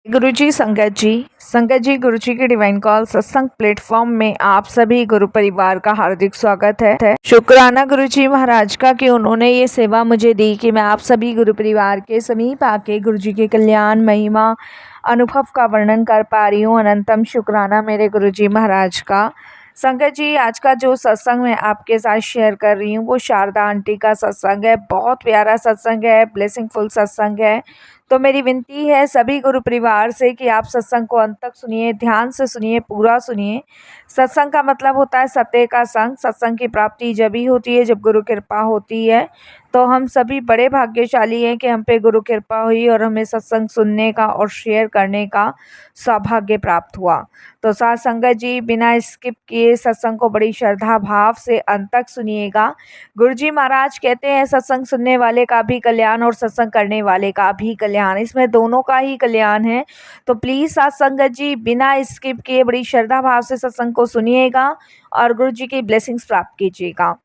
गुरुजी संगत जी गुरुजी के divine call सत्संग प्लेटफॉर्म में आप सभी गुरु परिवार का हार्दिक स्वागत है। शुक्राना गुरुजी महाराज का कि उन्होंने ये सेवा मुझे दी कि मैं आप सभी गुरु परिवार के समीप आके गुरुजी के कल्याण महिमा अनुभव का वर्णन कर पा रही हूँ। अनंतम शुक्राना मेरे गुरुजी महाराज का। संगत जी, आज का जो सत्संग मैं आपके साथ शेयर कर रही हूँ वो शारदा आंटी का सत्संग है। बहुत प्यारा सत्संग है, ब्लेसिंगफुल सत्संग है। तो मेरी विनती है सभी गुरु परिवार से कि आप सत्संग को अंत तक सुनिए, ध्यान से सुनिए, पूरा सुनिए। सत्संग का मतलब होता है सत्य का संग। सत्संग की प्राप्ति जब ही होती है जब गुरु कृपा होती है। तो हम सभी बड़े भाग्यशाली हैं कि हम पे गुरु कृपा हुई और हमें सत्संग सुनने का और शेयर करने का सौभाग्य प्राप्त हुआ। तो साथ संगत जी, बिना स्किप किए सत्संग को बड़ी श्रद्धा भाव से अंत तक सुनिएगा। गुरुजी महाराज कहते हैं सत्संग सुनने वाले का भी कल्याण और सत्संग करने वाले का भी कल्याण, इसमें दोनों का ही कल्याण है। तो प्लीज़ साथ संगत जी बिना स्किप किए बड़ी श्रद्धा भाव से सत्संग को सुनिएगा और गुरुजी की ब्लेसिंग्स प्राप्त कीजिएगा।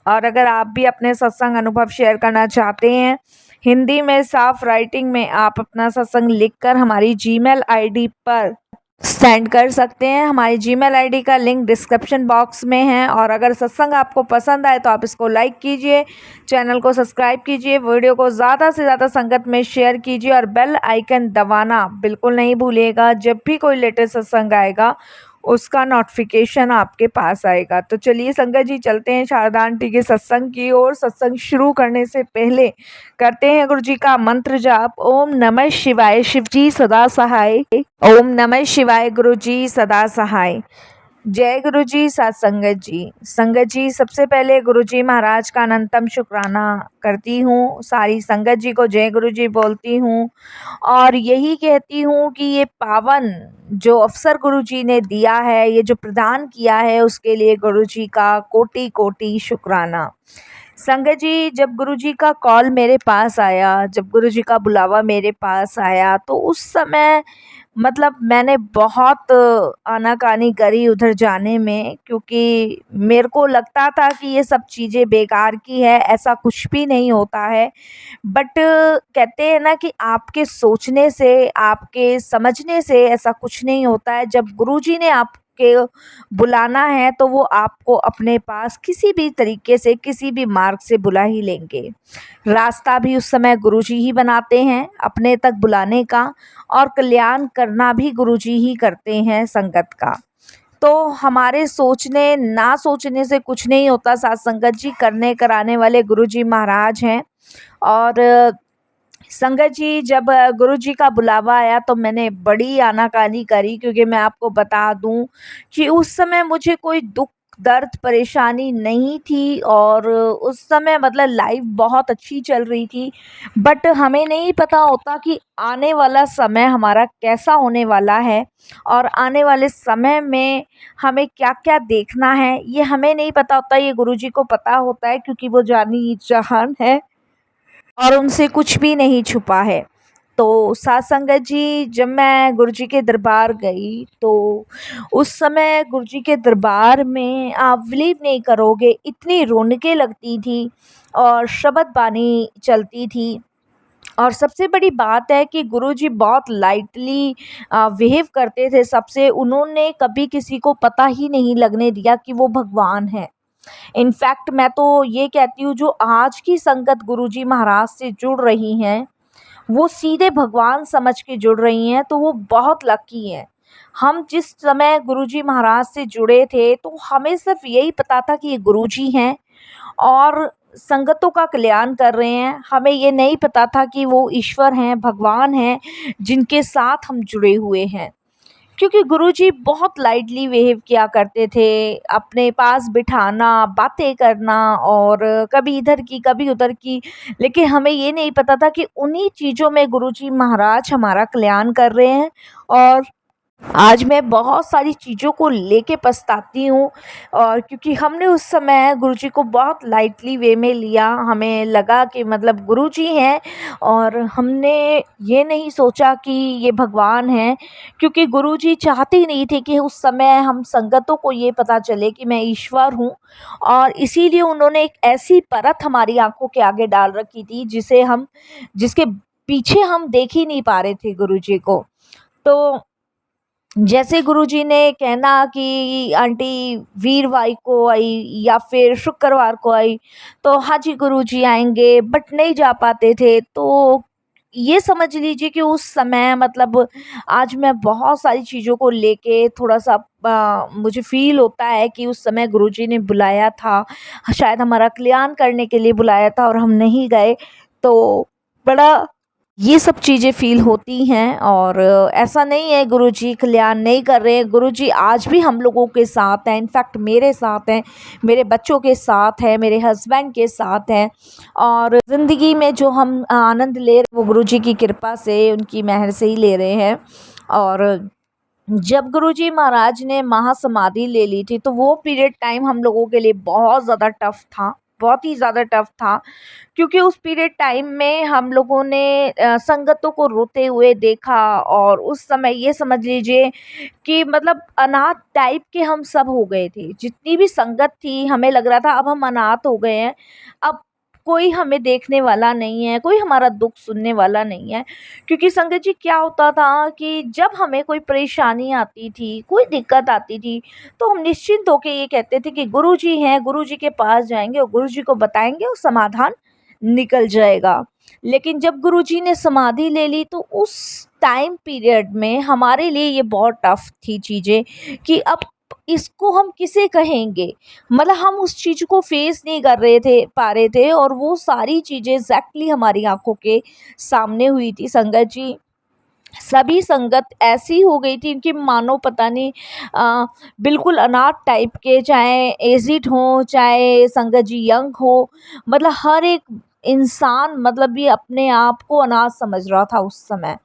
और अगर आप भी अपने सत्संग अनुभव शेयर करना चाहते हैं हिंदी में साफ राइटिंग में, आप अपना सत्संग लिखकर हमारी जीमेल आईडी पर सेंड कर सकते हैं। हमारी जीमेल आईडी का लिंक डिस्क्रिप्शन बॉक्स में है। और अगर सत्संग आपको पसंद आए तो आप इसको लाइक कीजिए, चैनल को सब्सक्राइब कीजिए, वीडियो को ज़्यादा से ज़्यादा संगत में शेयर कीजिए और बेल आइकन दबाना बिल्कुल नहीं भूलिएगा। जब भी कोई लेटेस्ट सत्संग आएगा उसका नोटिफिकेशन आपके पास आएगा। तो चलिए संगत जी, चलते हैं शारदा आंटी के सत्संग की ओर। सत्संग शुरू करने से पहले करते हैं गुरु जी का मंत्र जाप। ओम नमः शिवाय, शिव जी सदा सहाय। ओम नमः शिवाय, गुरु जी सदा सहाय। जय गुरु जी। साथ संगत जी सबसे पहले गुरु जी महाराज का अनंतम शुक्राना करती हूँ। सारी संगत जी को जय गुरु जी बोलती हूँ और यही कहती हूँ कि ये पावन जो अवसर गुरु जी ने दिया है, ये जो प्रदान किया है, उसके लिए गुरु जी का कोटि कोटि शुक्राना। संगत जी, जब गुरु जी का कॉल मेरे पास आया, जब गुरु जी का बुलावा मेरे पास आया, तो उस समय मतलब मैंने बहुत आनाकानी करी उधर जाने में, क्योंकि मेरे को लगता था कि ये सब चीज़ें बेकार की है, ऐसा कुछ भी नहीं होता है। बट कहते हैं ना कि आपके सोचने से, आपके समझने से ऐसा कुछ नहीं होता है। जब गुरुजी ने आपके बुलाना है तो वो आपको अपने पास किसी भी तरीके से, किसी भी मार्ग से बुला ही लेंगे। रास्ता भी उस समय गुरुजी ही बनाते हैं अपने तक बुलाने का, और कल्याण करना भी गुरुजी ही करते हैं संगत का। तो हमारे सोचने ना सोचने से कुछ नहीं होता। साथ संगत जी, करने कराने वाले गुरुजी महाराज हैं। और संगत जी, जब गुरु जी का बुलावा आया तो मैंने बड़ी आनाकानी करी, क्योंकि मैं आपको बता दूं कि उस समय मुझे कोई दुख दर्द परेशानी नहीं थी और उस समय मतलब लाइफ बहुत अच्छी चल रही थी। बट हमें नहीं पता होता कि आने वाला समय हमारा कैसा होने वाला है और आने वाले समय में हमें क्या क्या देखना है, ये हमें नहीं पता होता। ये गुरु जी को पता होता है, क्योंकि वो जानी जहान है और उनसे कुछ भी नहीं छुपा है। तो साथ संगत जी, जब मैं गुरुजी के दरबार गई तो उस समय गुरुजी के दरबार में आप बिलीव नहीं करोगे, इतनी रौनकें लगती थी और शब्द बानी चलती थी। और सबसे बड़ी बात है कि गुरुजी बहुत लाइटली बिहेव करते थे सबसे। उन्होंने कभी किसी को पता ही नहीं लगने दिया कि वो भगवान है। इनफैक्ट मैं तो ये कहती हूँ, जो आज की संगत गुरुजी महाराज से जुड़ रही हैं वो सीधे भगवान समझ के जुड़ रही हैं, तो वो बहुत लकी हैं। हम जिस समय गुरुजी महाराज से जुड़े थे तो हमें सिर्फ यही पता था कि ये गुरुजी हैं और संगतों का कल्याण कर रहे हैं। हमें ये नहीं पता था कि वो ईश्वर हैं, भगवान हैं, जिनके साथ हम जुड़े हुए हैं। क्योंकि गुरुजी बहुत लाइटली बिहेव किया करते थे, अपने पास बिठाना, बातें करना और कभी इधर की कभी उधर की। लेकिन हमें ये नहीं पता था कि उन्हीं चीज़ों में गुरुजी महाराज हमारा कल्याण कर रहे हैं। और आज मैं बहुत सारी चीज़ों को लेके पछताती हूँ, और क्योंकि हमने उस समय गुरुजी को बहुत लाइटली वे में लिया। हमें लगा कि मतलब गुरुजी हैं और हमने ये नहीं सोचा कि ये भगवान हैं, क्योंकि गुरुजी चाहते ही नहीं थे कि उस समय हम संगतों को ये पता चले कि मैं ईश्वर हूँ। और इसीलिए उन्होंने एक ऐसी परत हमारी आंखों के आगे डाल रखी थी जिसके पीछे हम देख ही नहीं पा रहे थे गुरुजी को। तो जैसे गुरुजी ने कहना कि आंटी वीरवार को आई या फिर शुक्रवार को आई, तो हाँ जी गुरुजी आएंगे, बट नहीं जा पाते थे। तो ये समझ लीजिए कि उस समय मतलब आज मैं बहुत सारी चीज़ों को लेके थोड़ा-सा मुझे फ़ील होता है कि उस समय गुरुजी ने बुलाया था, शायद हमारा कल्याण करने के लिए बुलाया था और हम नहीं गए। तो बड़ा ये सब चीज़ें फ़ील होती हैं। और ऐसा नहीं है गुरुजी कल्याण नहीं कर रहे हैं, गुरुजी आज भी हम लोगों के साथ हैं, इनफैक्ट मेरे साथ हैं, मेरे बच्चों के साथ हैं, मेरे हस्बैंड के साथ हैं। और ज़िंदगी में जो हम आनंद ले रहे हैं वो गुरुजी की कृपा से, उनकी मेहर से ही ले रहे हैं। और जब गुरुजी महाराज ने महासमाधि ले ली थी, तो वो पीरियड टाइम हम लोगों के लिए बहुत ज़्यादा टफ था, बहुत ही ज़्यादा टफ था। क्योंकि उस पीरियड टाइम में हम लोगों ने संगतों को रोते हुए देखा, और उस समय ये समझ लीजिए कि मतलब अनाथ टाइप के हम सब हो गए थे। जितनी भी संगत थी हमें लग रहा था अब हम अनाथ हो गए हैं, अब कोई हमें देखने वाला नहीं है, कोई हमारा दुख सुनने वाला नहीं है। क्योंकि संगत जी क्या होता था कि जब हमें कोई परेशानी आती थी, कोई दिक्कत आती थी, तो हम निश्चिंत होके ये कहते थे कि गुरुजी हैं, गुरुजी के पास जाएँगे और गुरुजी को बताएँगे और समाधान निकल जाएगा। लेकिन जब गुरुजी ने समाधि ले ली, तो उस टाइम पीरियड में हमारे लिए ये बहुत टफ थी चीज़ें कि अब इसको हम किसे कहेंगे? मतलब हम उस चीज़ को फेस नहीं कर रहे थे पा रहे थे, और वो सारी चीज़ें एग्ज़ैक्टली हमारी आँखों के सामने हुई थी संगत जी। सभी संगत ऐसी हो गई थी कि मानो पता नहीं बिल्कुल अनाथ टाइप के, चाहे एजिड हों, चाहे संगत जी यंग हो, मतलब हर एक इंसान मतलब ये अपने आप को अनाथ समझ रहा था उस समय।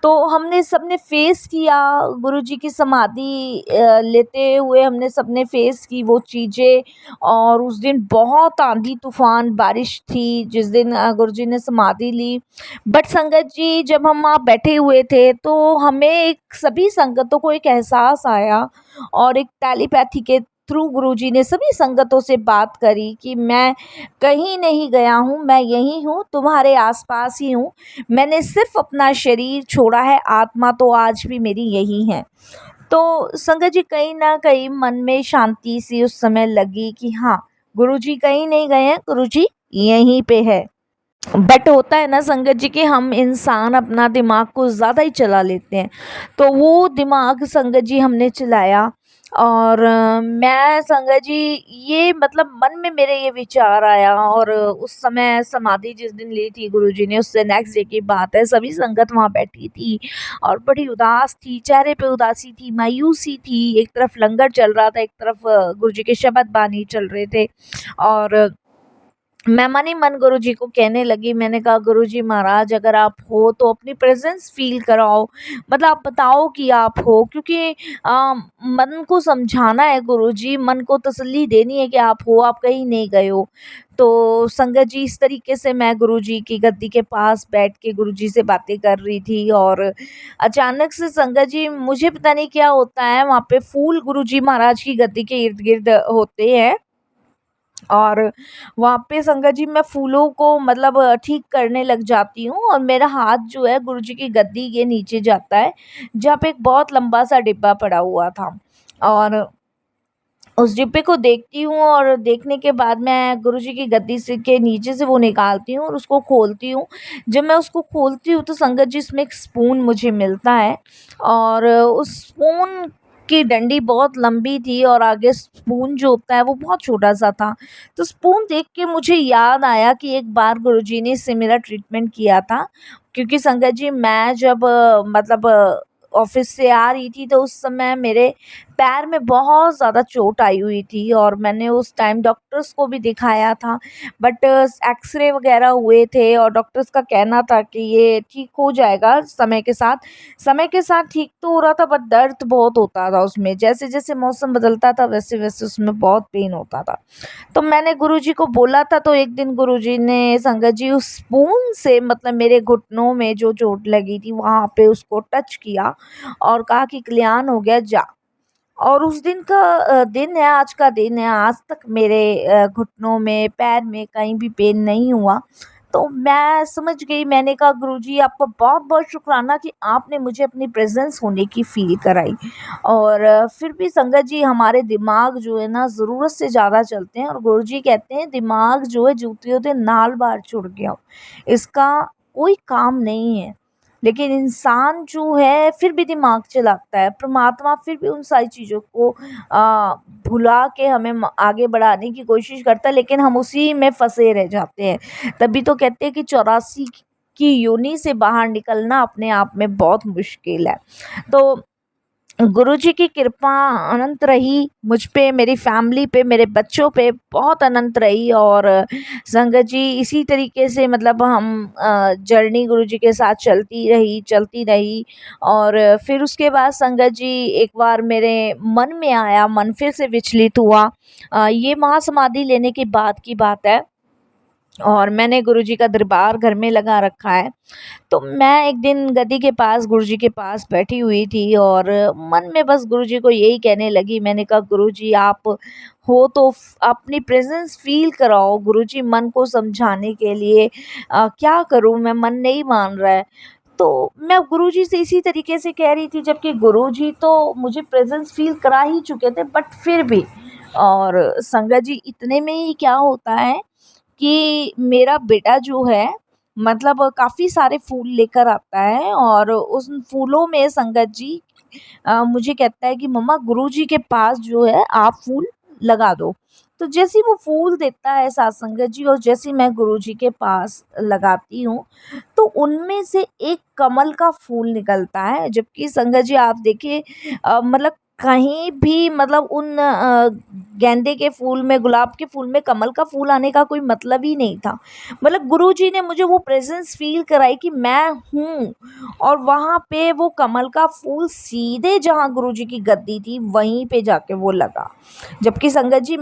तो हमने सबने फेस किया गुरुजी की समाधि लेते हुए, हमने सबने फेस की वो चीज़ें। और उस दिन बहुत आंधी तूफान बारिश थी जिस दिन गुरुजी ने समाधि ली। बट संगत जी जब हम वहाँ बैठे हुए थे, तो हमें एक सभी संगतों को एक एहसास आया, और एक टेलीपैथी के थ्रू गुरुजी ने सभी संगतों से बात करी कि मैं कहीं नहीं गया हूँ, मैं यहीं हूँ, तुम्हारे आसपास ही हूँ। मैंने सिर्फ अपना शरीर छोड़ा है, आत्मा तो आज भी मेरी यही है। तो संगत जी कहीं न कहीं मन में शांति सी उस समय लगी कि हाँ, गुरुजी कहीं नहीं गए हैं, गुरुजी यहीं पे है। बट होता है ना संगत जी कि हम इंसान अपना दिमाग को ज़्यादा ही चला लेते हैं। तो वो दिमाग संगत जी हमने चलाया, और मैं संगत जी ये मतलब मन में मेरे ये विचार आया। और उस समय समाधि जिस दिन ली थी गुरुजी ने, उससे नेक्स्ट डे की बात है, सभी संगत वहाँ बैठी थी और बड़ी उदास थी, चेहरे पे उदासी थी, मायूसी थी। एक तरफ लंगर चल रहा था, एक तरफ गुरुजी के शबद बानी चल रहे थे। और मैं मन ही मन गुरुजी को कहने लगी, मैंने कहा गुरुजी महाराज अगर आप हो तो अपनी प्रेजेंस फील कराओ, मतलब आप बताओ कि आप हो। क्योंकि मन को समझाना है गुरुजी, मन को तसल्ली देनी है कि आप हो, आप कहीं नहीं गए हो। तो संगत जी इस तरीके से मैं गुरुजी की गद्दी के पास बैठ के गुरुजी से बातें कर रही थी। और अचानक से संगत जी मुझे पता नहीं क्या होता है, वहाँ पे फूल गुरुजी महाराज की गद्दी के इर्द गिर्द होते हैं। और वहाँ पे संगत जी मैं फूलों को मतलब ठीक करने लग जाती हूँ, और मेरा हाथ जो है गुरुजी की गद्दी के नीचे जाता है, जहाँ पे एक बहुत लंबा सा डिब्बा पड़ा हुआ था। और उस डिब्बे को देखती हूँ, और देखने के बाद मैं गुरुजी की गद्दी से के नीचे से वो निकालती हूँ और उसको खोलती हूँ। जब मैं उसको खोलती हूँ तो संगत जी इसमें एक स्पून मुझे मिलता है, और उस स्पून की डंडी बहुत लंबी थी और आगे स्पून जो होता है वो बहुत छोटा-सा था। तो स्पून देख के मुझे याद आया कि एक बार गुरुजी ने इससे मेरा ट्रीटमेंट किया था। क्योंकि संगत जी मैं जब मतलब ऑफ़िस से आ रही थी, तो उस समय मेरे पैर में बहुत ज़्यादा चोट आई हुई थी, और मैंने उस टाइम डॉक्टर्स को भी दिखाया था। बट एक्स-रे वग़ैरह हुए थे और डॉक्टर्स का कहना था कि ये ठीक हो जाएगा समय के साथ। समय के साथ ठीक तो हो रहा था, बट दर्द बहुत होता था उसमें। जैसे-जैसे मौसम बदलता था वैसे-वैसे उसमें बहुत पेन होता था। तो मैंने गुरुजी को बोला था, तो एक दिन गुरुजी ने संगत जी उस स्पून से मतलब मेरे घुटनों में जो चोट लगी थी वहाँ पे उसको टच किया और कहा कि कल्याण हो गया, जा। और उस दिन का दिन है, आज का दिन है, आज तक मेरे घुटनों में, पैर में कहीं भी पेन नहीं हुआ। तो मैं समझ गई, मैंने कहा गुरुजी आपका बहुत बहुत शुक्राना कि आपने मुझे अपनी प्रेजेंस होने की फ़ील कराई। और फिर भी संगत जी हमारे दिमाग जो है ना ज़रूरत से ज़्यादा चलते हैं, और गुरुजी कहते हैं दिमाग जो है जूतियों दे नाल बार छुड़ गया, इसका कोई काम नहीं है। लेकिन इंसान जो है फिर भी दिमाग चलाता है, परमात्मा फिर भी उन सारी चीज़ों को भुला के हमें आगे बढ़ाने की कोशिश करता है, लेकिन हम उसी में फंसे रह जाते हैं। तभी तो कहते हैं कि 84 की योनि से बाहर निकलना अपने आप में बहुत मुश्किल है। तो गुरुजी की कृपा अनंत रही मुझ पे, मेरी फैमिली पे, मेरे बच्चों पे बहुत अनंत रही। और संगत जी इसी तरीके से मतलब हम जर्नी गुरुजी के साथ चलती रही। और फिर उसके बाद संगत जी एक बार मेरे मन में आया, मन फिर से विचलित हुआ। ये महासमाधि लेने के बाद की बात है, और मैंने गुरुजी का दरबार घर में लगा रखा है। तो मैं एक दिन गद्दी के पास गुरुजी के पास बैठी हुई थी, और मन में बस गुरुजी को यही कहने लगी। मैंने कहा गुरुजी आप हो तो अपनी प्रेजेंस फील कराओ। गुरुजी मन को समझाने के लिए क्या करूं, मैं मन नहीं मान रहा है। तो मैं गुरुजी से इसी तरीके से कह रही थी, जबकि गुरुजी तो मुझे प्रेजेंस फील करा ही चुके थे, बट फिर भी। और संगत जी इतने में ही क्या होता है कि मेरा बेटा जो है मतलब काफ़ी सारे फूल लेकर आता है, और उस फूलों में संगत जी मुझे कहता है कि मम्मा गुरुजी के पास जो है आप फूल लगा दो। तो जैसे ही वो फूल देता है साथ संगत जी, और जैसे ही मैं गुरुजी के पास लगाती हूँ, तो उनमें से एक कमल का फूल निकलता है। जबकि संगत जी आप देखिए मतलब कहीं भी मतलब उन गेंदे के फूल में, गुलाब के फूल में कमल का फूल आने का कोई मतलब ही नहीं था। मतलब गुरुजी ने मुझे वो प्रेजेंस फील कराई कि मैं हूँ, और वहाँ पे वो कमल का फूल सीधे जहाँ गुरुजी की गद्दी थी वहीं पे जाके वो लगा। जबकि संगत जी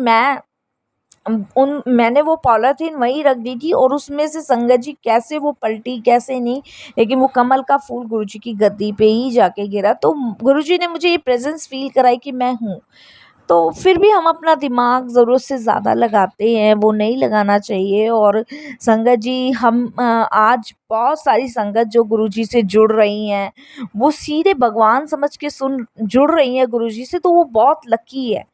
मैंने वो पॉलीथीन वहीं रख दी थी, और उसमें से संगत जी कैसे वो पलटी कैसे नहीं, लेकिन वो कमल का फूल गुरुजी की गद्दी पे ही जाके गिरा। तो गुरुजी ने मुझे ये प्रेजेंस फील कराई कि मैं हूँ। तो फिर भी हम अपना दिमाग ज़रूरत से ज़्यादा लगाते हैं, वो नहीं लगाना चाहिए। और संगत जी हम आज बहुत सारी संगत जो गुरुजी से जुड़ रही हैं, वो सीधे भगवान समझ के जुड़ रही हैं गुरुजी से, तो वो बहुत लकी है,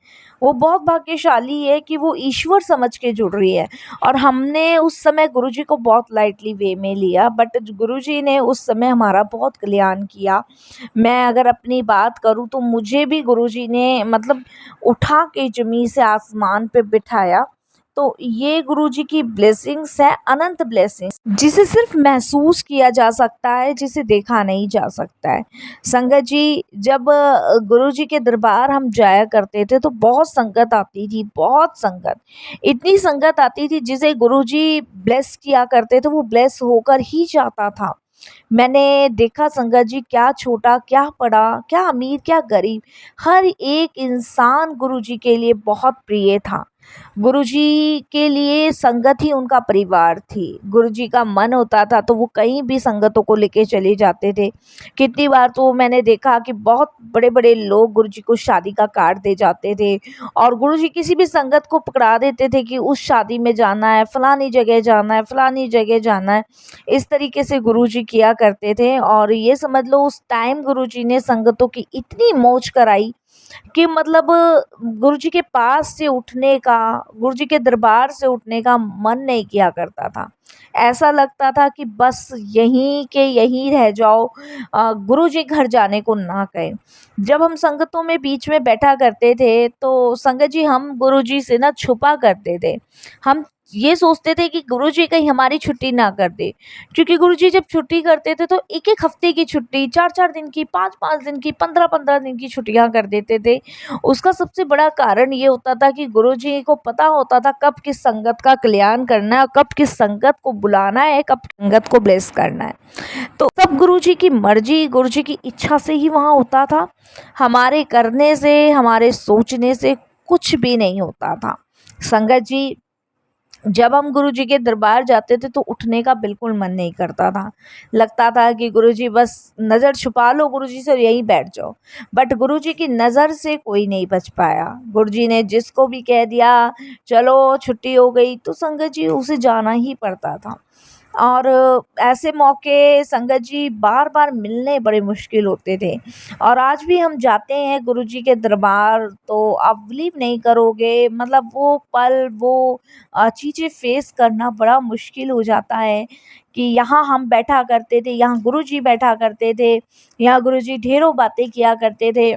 वो बहुत भाग्यशाली है कि वो ईश्वर समझ के जुड़ रही है। और हमने उस समय गुरुजी को बहुत लाइटली वे में लिया, बट गुरुजी ने उस समय हमारा बहुत कल्याण किया। मैं अगर अपनी बात करूँ तो मुझे भी गुरुजी ने मतलब उठा के ज़मीन से आसमान पे बिठाया। तो ये गुरुजी की ब्लेसिंग्स है, अनंत ब्लेसिंग्स, जिसे सिर्फ महसूस किया जा सकता है, जिसे देखा नहीं जा सकता है। संगत जी जब गुरुजी के दरबार हम जाया करते थे तो बहुत संगत आती थी, बहुत संगत, इतनी संगत आती थी जिसे गुरुजी ब्लेस किया करते थे वो ब्लेस होकर ही जाता था। मैंने देखा संगत जी, क्या छोटा क्या बड़ा, क्या अमीर क्या गरीब, हर एक इंसान गुरुजी के लिए बहुत प्रिय था। गुरुजी के लिए संगत ही उनका परिवार थी। गुरुजी का मन होता था तो वो कहीं भी संगतों को लेके चले जाते थे। कितनी बार तो मैंने देखा कि बहुत बड़े बड़े लोग गुरुजी को शादी का कार्ड दे जाते थे, और गुरुजी किसी भी संगत को पकड़ा देते थे कि उस शादी में जाना है, फलानी जगह जाना है, फलानी जगह जाना है। इस तरीके से गुरुजी किया करते थे। और ये समझ लो उस टाइम गुरुजी ने संगतों की इतनी मौज कराई कि मतलब गुरुजी के पास से उठने का, गुरुजी के दरबार से उठने का मन नहीं किया करता था। ऐसा लगता था कि बस यहीं के यहीं रह जाओ, गुरुजी घर जाने को ना कहें। जब हम संगतों में बीच में बैठा करते थे तो संगत जी हम गुरुजी से ना छुपा करते थे। हम ये सोचते थे कि गुरुजी कहीं हमारी छुट्टी ना कर दे, क्योंकि गुरुजी जब छुट्टी करते थे तो एक एक हफ्ते की छुट्टी, 4-4 दिन की, 5-5 दिन की, 15-15 दिन की छुट्टियां कर देते थे। उसका सबसे बड़ा कारण ये होता था कि गुरुजी को पता होता था कब किस संगत का कल्याण करना है, कब किस संगत को बुलाना है, कब संगत को ब्लेस करना है। तो सब गुरुजी की मर्जी, गुरुजी की इच्छा से ही वहाँ होता था। हमारे करने से, हमारे सोचने से कुछ भी नहीं होता था। संगत जी जब हम गुरुजी के दरबार जाते थे तो उठने का बिल्कुल मन नहीं करता था। लगता था कि गुरुजी बस नज़र छुपा लो गुरुजी से और यहीं बैठ जाओ। बट गुरुजी की नज़र से कोई नहीं बच पाया। गुरुजी ने जिसको भी कह दिया चलो छुट्टी हो गई, तो संगत जी उसे जाना ही पड़ता था। और ऐसे मौके संगत जी बार-बार मिलने बड़े मुश्किल होते थे। और आज भी हम जाते हैं गुरुजी के दरबार तो आप बिलीव नहीं करोगे, मतलब वो पल, वो चीज़ें फ़ेस करना बड़ा मुश्किल हो जाता है कि यहाँ हम बैठा करते थे, यहाँ गुरुजी बैठा करते थे, यहाँ गुरुजी ढेरों बातें किया करते थे।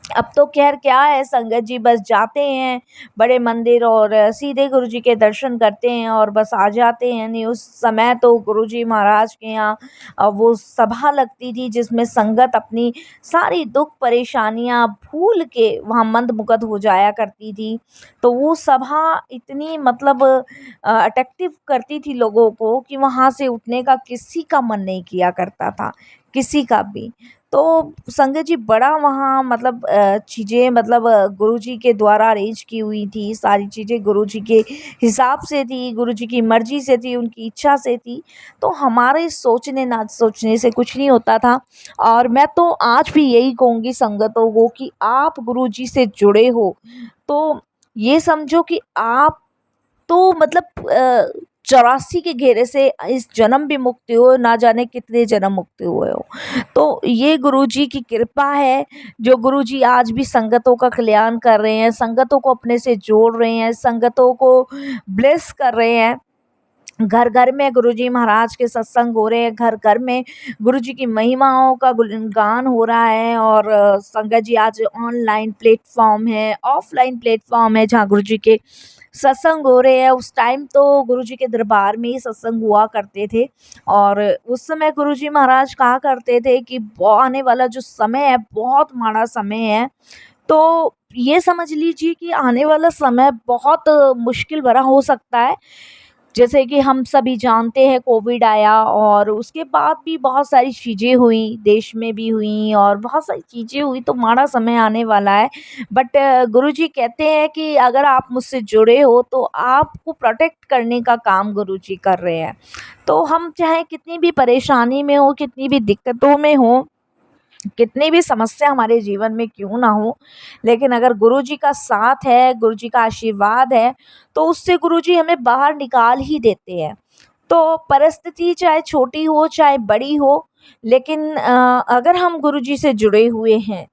अब तो ख़ैर क्या है, संगत जी बस जाते हैं बड़े मंदिर और सीधे गुरुजी के दर्शन करते हैं और बस आ जाते हैं। नहीं, उस समय तो गुरुजी महाराज के यहाँ वो सभा लगती थी जिसमें संगत अपनी सारी दुःख परेशानियाँ भूल के वहाँ मंत्रमुग्ध हो जाया करती थी। तो वो सभा इतनी मतलब अट्रैक्टिव करती थी लोगों को कि वहाँ से उठने का किसी का मन नहीं किया करता था, किसी का भी। तो संगत जी बड़ा वहाँ मतलब चीज़ें मतलब गुरुजी के द्वारा अरेंज की हुई थी, सारी चीज़ें गुरुजी के हिसाब से थी, गुरुजी की मर्ज़ी से थी, उनकी इच्छा से थी। तो हमारे सोचने ना सोचने से कुछ नहीं होता था। और मैं तो आज भी यही कहूँगी संगतों को कि आप गुरुजी से जुड़े हो, तो ये समझो कि आप तो मतलब 84 के घेरे से इस जन्म भी मुक्ति हो, ना जाने कितने जन्म मुक्ति हुए हो। तो ये गुरुजी की कृपा है, जो गुरुजी आज भी संगतों का कल्याण कर रहे हैं, संगतों को अपने से जोड़ रहे हैं, संगतों को ब्लेस कर रहे हैं। घर-घर में गुरुजी महाराज के सत्संग हो रहे हैं, घर-घर में गुरुजी की महिमाओं का गुणगान हो रहा है। और संगत जी आज ऑनलाइन प्लेटफ़ॉर्म है, ऑफ़लाइन प्लेटफ़ॉर्म है जहाँ गुरुजी के सत्संग हो रहे हैं। उस टाइम तो गुरुजी के दरबार में ही सत्संग हुआ करते थे और उस समय गुरुजी महाराज कहा करते थे कि आने वाला जो समय है बहुत माड़ा समय है। तो ये समझ लीजिए कि आने वाला समय बहुत मुश्किल भरा हो सकता है। जैसे कि हम सभी जानते हैं कोविड आया और उसके बाद भी बहुत सारी चीज़ें हुई, देश में भी हुई और बहुत सारी चीज़ें हुई, तो माड़ा समय आने वाला है। बट गुरुजी कहते हैं कि अगर आप मुझसे जुड़े हो तो आपको प्रोटेक्ट करने का काम गुरुजी कर रहे हैं। तो हम चाहे कितनी भी परेशानी में हो, कितनी भी दिक्कतों में हो, कितनी भी समस्या हमारे जीवन में क्यों ना हो, लेकिन अगर गुरुजी का साथ है, गुरुजी का आशीर्वाद है, तो उससे गुरुजी हमें बाहर निकाल ही देते हैं। तो परिस्थिति चाहे छोटी हो, चाहे बड़ी हो, लेकिन अगर हम गुरुजी से जुड़े हुए हैं,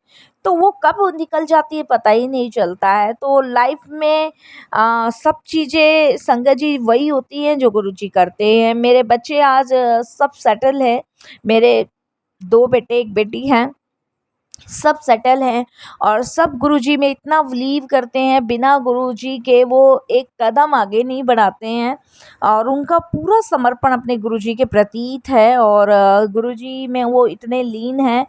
तो वो कब निकल जाती है पता ही नहीं चलता है। तो लाइफ में सब चीज़ें संगत जी वही होती हैं जो गुरुजी करते हैं। मेरे बच्चे आज सब सेटल हैं, मेरे 2 बेटे, 1 बेटी हैं। सब सेटल हैं और सब गुरुजी में इतना बिलीव करते हैं, बिना गुरुजी के वो एक कदम आगे नहीं बढ़ाते हैं और उनका पूरा समर्पण अपने गुरुजी के प्रति है। और गुरुजी में वो इतने लीन हैं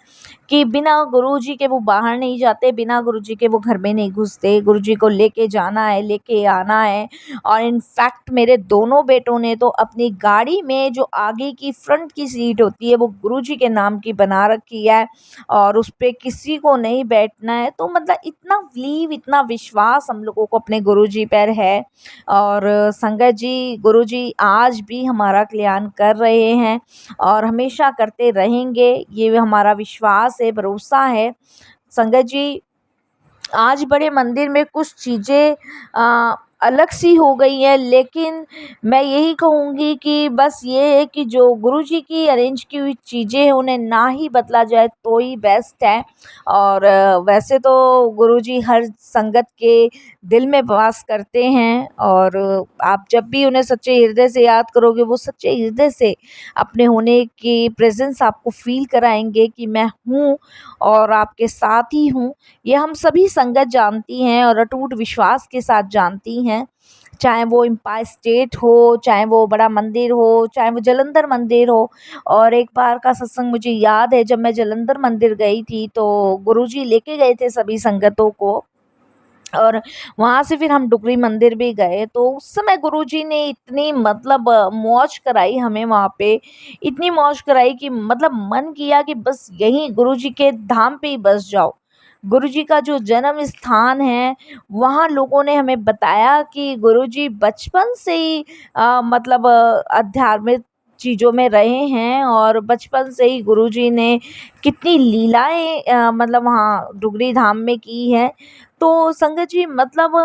कि बिना गुरुजी के वो बाहर नहीं जाते, बिना गुरुजी के वो घर में नहीं घुसते। गुरुजी को लेके जाना है, लेके आना है। और इनफैक्ट मेरे दोनों बेटों ने तो अपनी गाड़ी में जो आगे की फ्रंट की सीट होती है वो गुरुजी के नाम की बना रखी है और उस पे किसी को नहीं बैठना है। तो मतलब इतना बिलीव, इतना विश्वास हम लोगों को अपने गुरुजी पर है। और संगत जी, गुरुजी आज भी हमारा कल्याण कर रहे हैं और हमेशा करते रहेंगे, ये हमारा विश्वास है, भरोसा है। संगत जी आज बड़े मंदिर में कुछ चीज़ें अलग सी हो गई हैं, लेकिन मैं यही कहूँगी कि बस ये है कि जो गुरुजी की अरेंज की हुई चीज़ें हैं उन्हें ना ही बदला जाए तो ही बेस्ट है। और वैसे तो गुरुजी हर संगत के दिल में वास करते हैं और आप जब भी उन्हें सच्चे हृदय से याद करोगे, वो सच्चे हृदय से अपने होने की प्रेज़ेंस आपको फ़ील कराएँगे कि मैं हूँ और आपके साथ ही हूँ। ये हम सभी संगत जानती हैं और अटूट विश्वास के साथ जानती हैं। चाहे वो एम्पायर स्टेट हो, चाहे वो बड़ा मंदिर हो, चाहे वो जालंधर मंदिर हो। और एक बार का सत्संग मुझे याद है, जब मैं जालंधर मंदिर गई थी तो गुरुजी लेके गए थे सभी संगतों को और वहाँ से फिर हम डुगरी मंदिर भी गए। तो उस समय गुरुजी ने इतनी मतलब मौज कराई हमें वहाँ पे, इतनी मौज कराई कि मतलब मन किया कि बस यहीं गुरुजी के धाम पे ही बस जाओ। गुरुजी का जो जन्म स्थान है, वहाँ लोगों ने हमें बताया कि गुरुजी बचपन से ही मतलब आध्यात्मिक चीज़ों में रहे हैं और बचपन से ही गुरुजी ने कितनी लीलाएँ मतलब वहाँ डुगरी धाम में की हैं। तो संगत जी मतलब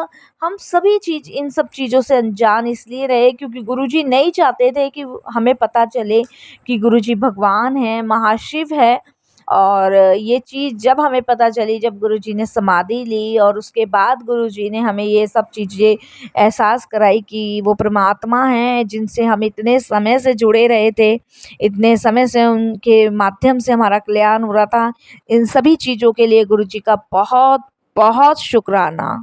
हम सभी चीज़ इन सब चीज़ों से अनजान इसलिए रहे क्योंकि गुरुजी नहीं चाहते थे कि हमें पता चले कि गुरुजी भगवान हैं, महाशिव है। और ये चीज़ जब हमें पता चली जब गुरुजी ने समाधि ली और उसके बाद गुरुजी ने हमें ये सब चीज़ें एहसास कराई कि वो परमात्मा हैं जिनसे हम इतने समय से जुड़े रहे थे, इतने समय से उनके माध्यम से हमारा कल्याण हो रहा था। इन सभी चीज़ों के लिए गुरुजी का बहुत बहुत शुक्राना।